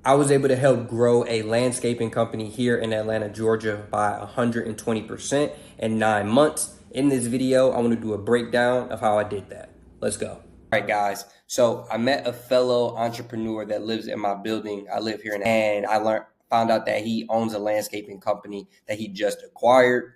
I was able to help grow a landscaping company here in Atlanta, Georgia by 120% in 9 months. In this video, I want to do a breakdown of how I did that. Let's go. All right, guys. So I met a fellow entrepreneur that lives in my building. I live here and found out that he owns a landscaping company that he just acquired.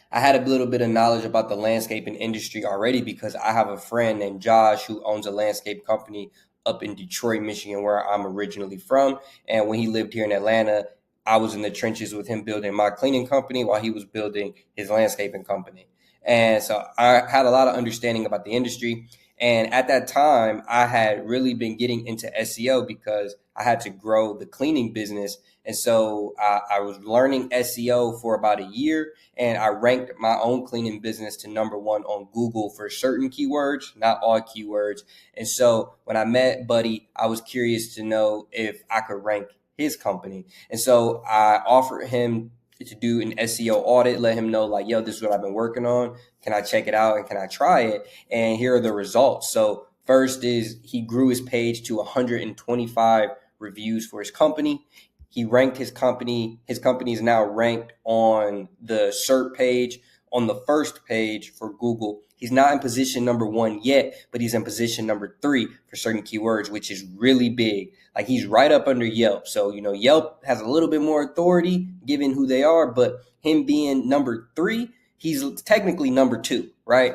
I had a little bit of knowledge about the landscaping industry already because I have a friend named Josh who owns a landscape company up in Detroit, Michigan, where I'm originally from. And when he lived here in Atlanta, I was in the trenches with him building my cleaning company while he was building his landscaping company. And so I had a lot of understanding about the industry. And at that time, I had really been getting into SEO because I had to grow the cleaning business. And so I was learning SEO for about a year, and I ranked my own cleaning business to #1 on Google for certain keywords, not all keywords. And so when I met Buddy, I was curious to know if I could rank his company. And so I offered him to do an SEO audit, let him know like, yo, this is what I've been working on. Can I check it out and can I try it? And here are the results. So first is he grew his page to 125 reviews for his company. He ranked his company. His company is now ranked on the SERP page, on the first page for Google. He's not in position #1 yet, but he's in position #3 for certain keywords, which is really big. Like he's right up under Yelp. So, Yelp has a little bit more authority given who they are, but him being #3, he's technically #2, right?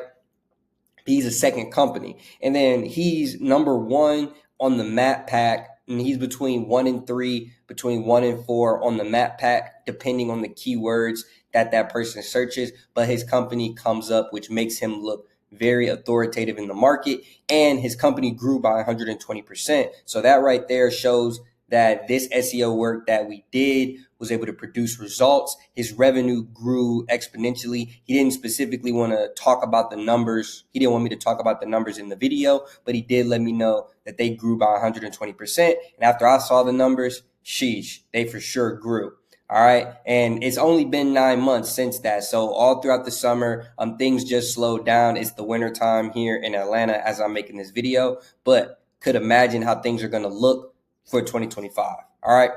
He's a second company. And then he's #1 on the map pack, and he's between 1 and 3, between 1 and 4 on the map pack, depending on the keywords that person searches. But his company comes up, which makes him look very authoritative in the market. And his company grew by 120%. So that right there shows that this SEO work that we did was able to produce results. His revenue grew exponentially. He didn't specifically want to talk about the numbers. He didn't want me to talk about the numbers in the video, but he did let me know that they grew by 120%. And after I saw the numbers, sheesh, they for sure grew. All right. And it's only been 9 months since that. So all throughout the summer, things just slowed down. It's the winter time here in Atlanta as I'm making this video, but could imagine how things are going to look for 2025. All right.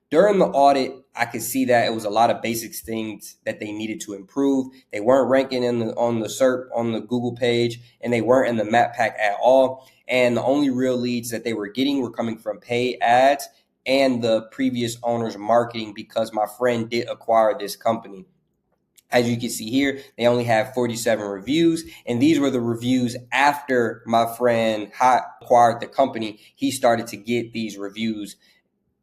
During the audit, I could see that it was a lot of basic things that they needed to improve. They weren't ranking on the SERP, on the Google page, and they weren't in the map pack at all. And the only real leads that they were getting were coming from paid ads and the previous owner's marketing, because my friend did acquire this company. As you can see here, they only have 47 reviews, and these were the reviews after my friend acquired the company. He started to get these reviews.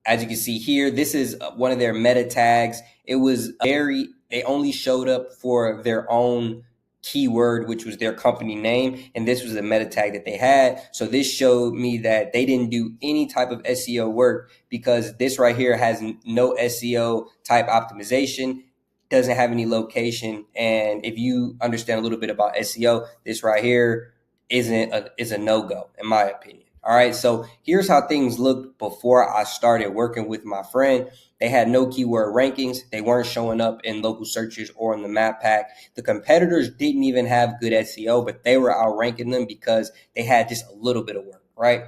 As you can see here, this is one of their meta tags. It was they only showed up for their own keyword, which was their company name, and this was the meta tag that they had. So this showed me that they didn't do any type of SEO work, because this right here has no SEO type optimization, doesn't have any location. And if you understand a little bit about SEO, this right here is a no-go in my opinion. All right, so here's how things looked before I started working with my friend. They had no keyword rankings. They weren't showing up in local searches or in the map pack. The competitors didn't even have good SEO, but they were outranking them because they had just a little bit of work, right?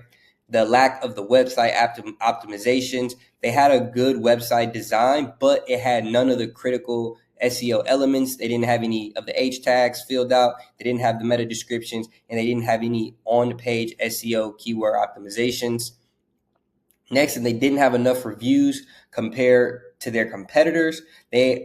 The lack of the website optimizations. They had a good website design, but it had none of the critical SEO elements. They didn't have any of the H tags filled out. They didn't have the meta descriptions, and they didn't have any on-page SEO keyword optimizations. Next, and they didn't have enough reviews compared to their competitors. They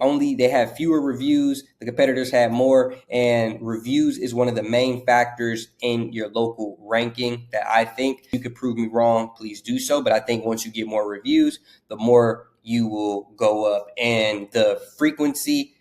had fewer reviews. The competitors had more, and reviews is one of the main factors in your local ranking that I think. You could prove me wrong, please do so. But I think once you get more reviews, the more you will go up, and the frequency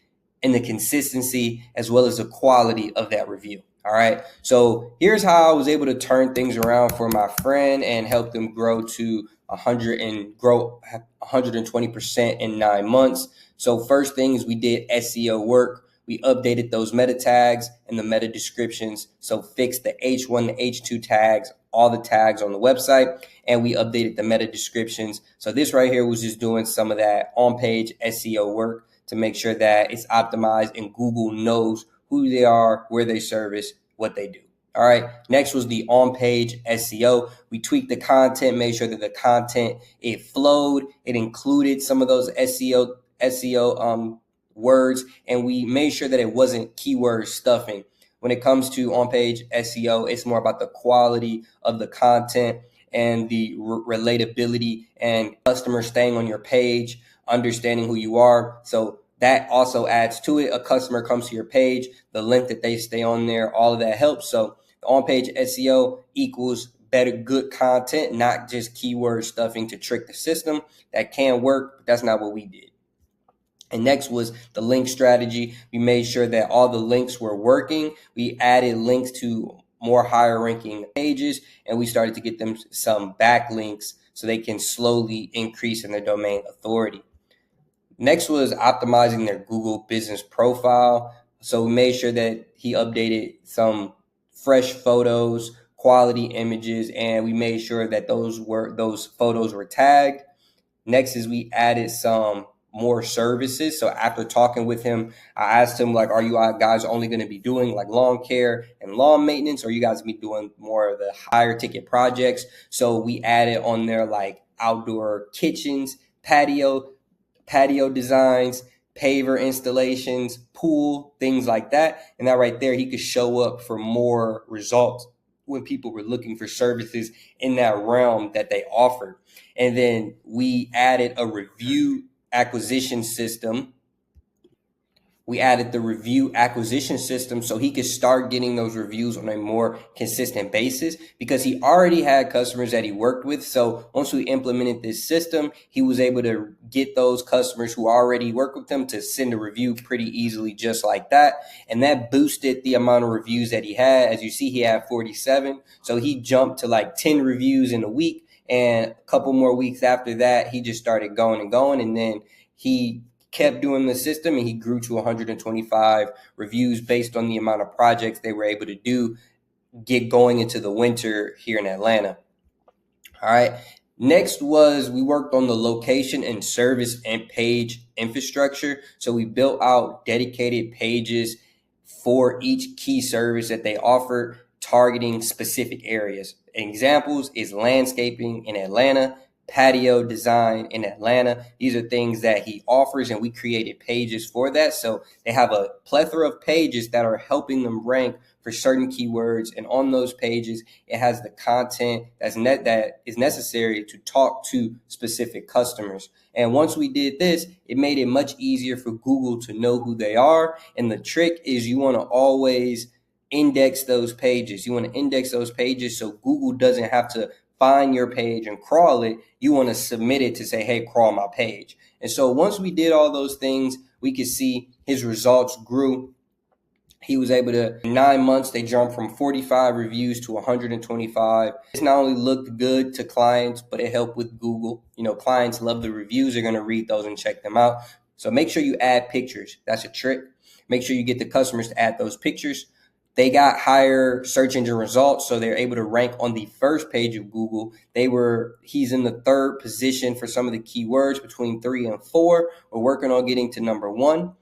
and the consistency as well as the quality of that review. All right. So here's how I was able to turn things around for my friend and help them grow to 120% in 9 months. So first thing is we did SEO work. We updated those meta tags and the meta descriptions. So fixed the H1, the H2 tags, all the tags on the website, and we updated the meta descriptions. So this right here was just doing some of that on-page SEO work to make sure that it's optimized and Google knows who they are, where they service, what they do. All right. Next was the on-page SEO. We tweaked the content, made sure that the content, it flowed, it included some of those SEO words, and we made sure that it wasn't keyword stuffing. When it comes to on-page SEO, it's more about the quality of the content and the relatability and customers staying on your page, understanding who you are. So that also adds to it. A customer comes to your page, the length that they stay on there, all of that helps. So the on-page SEO equals better, good content, not just keyword stuffing to trick the system. That can work, but that's not what we did. And next was the link strategy. We made sure that all the links were working. We added links to more higher ranking pages, and we started to get them some backlinks so they can slowly increase in their domain authority. Next was optimizing their Google business profile. So we made sure that he updated some fresh photos, quality images, and we made sure that those photos were tagged. Next is we added some more services. So after talking with him, I asked him, like, are you guys only going to be doing like lawn care and lawn maintenance, or are you guys going to be doing more of the higher ticket projects? So we added on there like outdoor kitchens, patio designs, paver installations, pool, things like that. And that right there, he could show up for more results when people were looking for services in that realm that they offered. And then we added a review acquisition system. We added the review acquisition system so he could start getting those reviews on a more consistent basis, because he already had customers that he worked with. So once we implemented this system, he was able to get those customers who already work with him to send a review pretty easily, just like that. And that boosted the amount of reviews that he had. As you see, he had 47. So he jumped to like 10 reviews in a week. And a couple more weeks after that, he just started going and going. And then he kept doing the system, and he grew to 125 reviews based on the amount of projects they were able to get going into the winter here in Atlanta. All right. Next was we worked on the location and service and page infrastructure. So we built out dedicated pages for each key service that they offer, targeting specific areas. Examples is landscaping in Atlanta, patio design in Atlanta. These are things that he offers, and we created pages for that. So they have a plethora of pages that are helping them rank for certain keywords. And on those pages, it has the content that is necessary to talk to specific customers. And once we did this, it made it much easier for Google to know who they are. And the trick is you want to always index those pages. You want to index those pages so Google doesn't have to find your page and crawl it. You want to submit it to say, hey, crawl my page. And so once we did all those things, we could see his results grew. He was able to, in 9 months, they jumped from 45 reviews to 125. This not only looked good to clients, but it helped with Google. You know, clients love the reviews. They're going to read those and check them out. So make sure you add pictures. That's a trick. Make sure you get the customers to add those pictures. They got higher search engine results, so they're able to rank on the first page of Google. He's in the third position for some of the keywords, between 3 and 4. We're working on getting to number 1.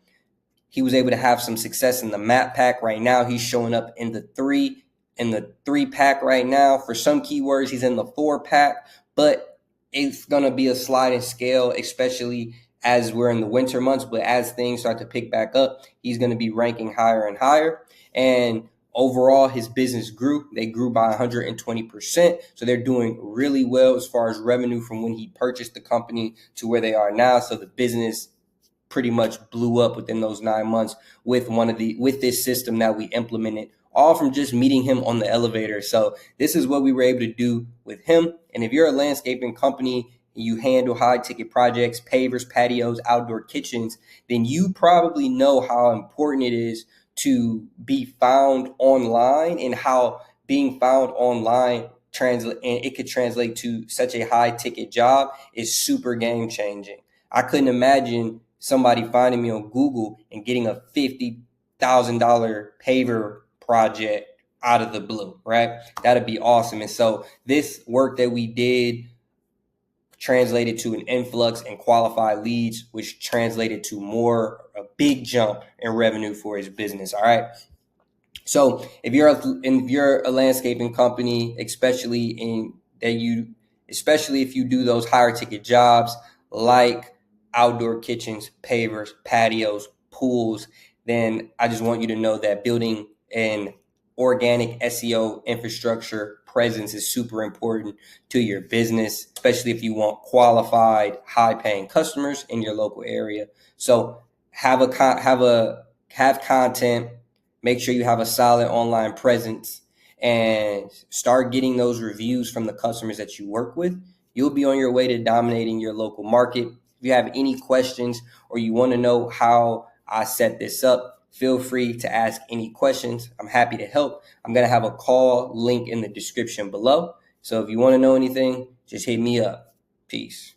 He was able to have some success in the map pack. Right now, he's showing up in the 3 pack right now. For some keywords, he's in the 4 pack, but it's going to be a sliding scale, especially as we're in the winter months. But as things start to pick back up, he's going to be ranking higher and higher. And overall, his business grew. They grew by 120%. So they're doing really well as far as revenue from when he purchased the company to where they are now. So the business pretty much blew up within those 9 months with this system that we implemented, all from just meeting him on the elevator. So this is what we were able to do with him. And if you're a landscaping company, you handle high ticket projects, pavers, patios, outdoor kitchens, then you probably know how important it is to be found online, and how being found online it could translate to such a high ticket job is super game changing. I couldn't imagine somebody finding me on Google and getting a $50,000 paver project out of the blue, right? That'd be awesome. And so this work that we did translated to an influx and qualified leads, which translated to a big jump in revenue for his business. All right. So if you're a landscaping company, especially if you do those higher ticket jobs like outdoor kitchens, pavers, patios, pools, then I just want you to know that building an organic SEO infrastructure presence is super important to your business, especially if you want qualified, high paying customers in your local area. So have content. Make sure you have a solid online presence and start getting those reviews from the customers that you work with. You'll be on your way to dominating your local market. If you have any questions or you want to know how I set this up, feel free to ask any questions. I'm happy to help. I'm going to have a call link in the description below. So if you want to know anything, just hit me up. Peace.